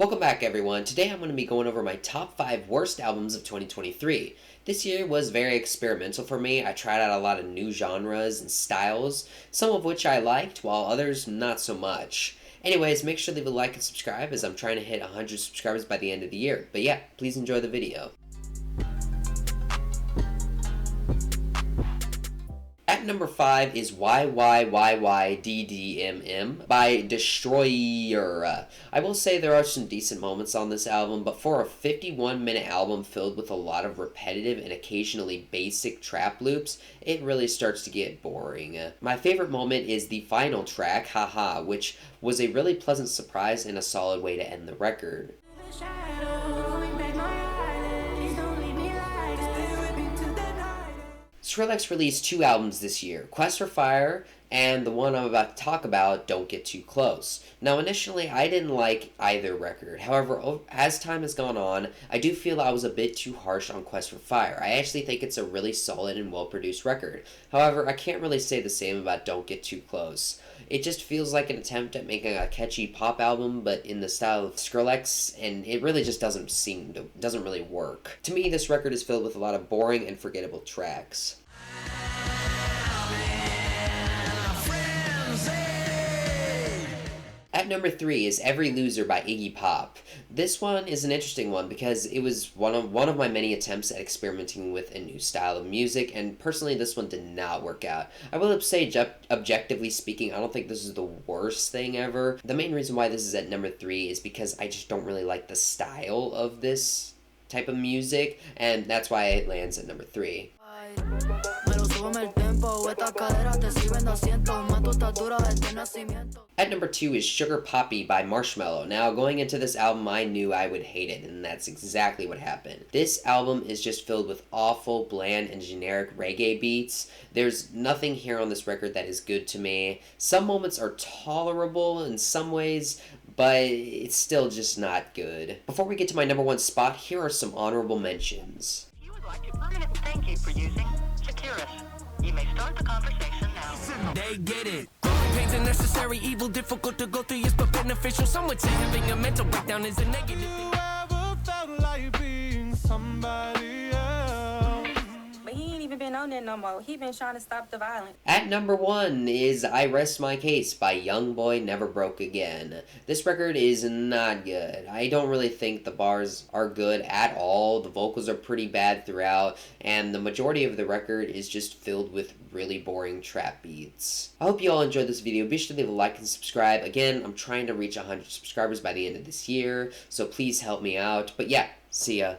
Welcome back everyone. Today I'm going to be going over my top 5 worst albums of 2023. This year was very experimental for me. I tried out a lot of new genres and styles, some of which I liked, while others not so much. Anyways, make sure to leave a like and subscribe as I'm trying to hit 100 subscribers by the end of the year. But yeah, please enjoy the video. At number 5 is YYYYDDMM by Destroyer. I will say there are some decent moments on this album, but for a 51-minute album filled with a lot of repetitive and occasionally basic trap loops, it really starts to get boring. My favorite moment is the final track, Haha, which was a really pleasant surprise and a solid way to end the record. Skrillex released 2 albums this year, Quest for Fire and the one I'm about to talk about, Don't Get Too Close. Now initially I didn't like either record, however as time has gone on, I do feel I was a bit too harsh on Quest for Fire. I actually think it's a really solid and well produced record. However, I can't really say the same about Don't Get Too Close. It just feels like an attempt at making a catchy pop album but in the style of Skrillex, and it really just doesn't really work. To me, this record is filled with a lot of boring and forgettable tracks. At number 3 is Every Loser by Iggy Pop. This one is an interesting one because it was one of my many attempts at experimenting with a new style of music, and personally this one did not work out. I will say, objectively speaking, I don't think this is the worst thing ever. The main reason why this is at number 3 is because I just don't really like the style of this type of music, and that's why it lands at number 3. At number 2 is Sugar Poppy by Marshmello. Now, going into this album, I knew I would hate it, and that's exactly what happened. This album is just filled with awful, bland, and generic reggae beats. There's nothing here on this record that is good to me. Some moments are tolerable in some ways, but it's still just not good. Before we get to my number 1 spot, here are some honorable mentions. If you would like to permanently thank you for using Securus, you may start the conversation now. They get it. Pain's a necessary evil, difficult to go through, yes, but beneficial. Some would say having a mental breakdown is a negative thing. Ever felt like being somebody else? But he ain't even been on there no more. He been trying to stop the violence. At number 1 is I Rest My Case by Youngboy Never Broke Again. This record is not good. I don't really think the bars are good at all. The vocals are pretty bad throughout, and the majority of the record is just filled with really boring trap beats. I hope you all enjoyed this video. Be sure to leave a like and subscribe. Again, I'm trying to reach 100 subscribers by the end of this year, so please help me out. But yeah, see ya.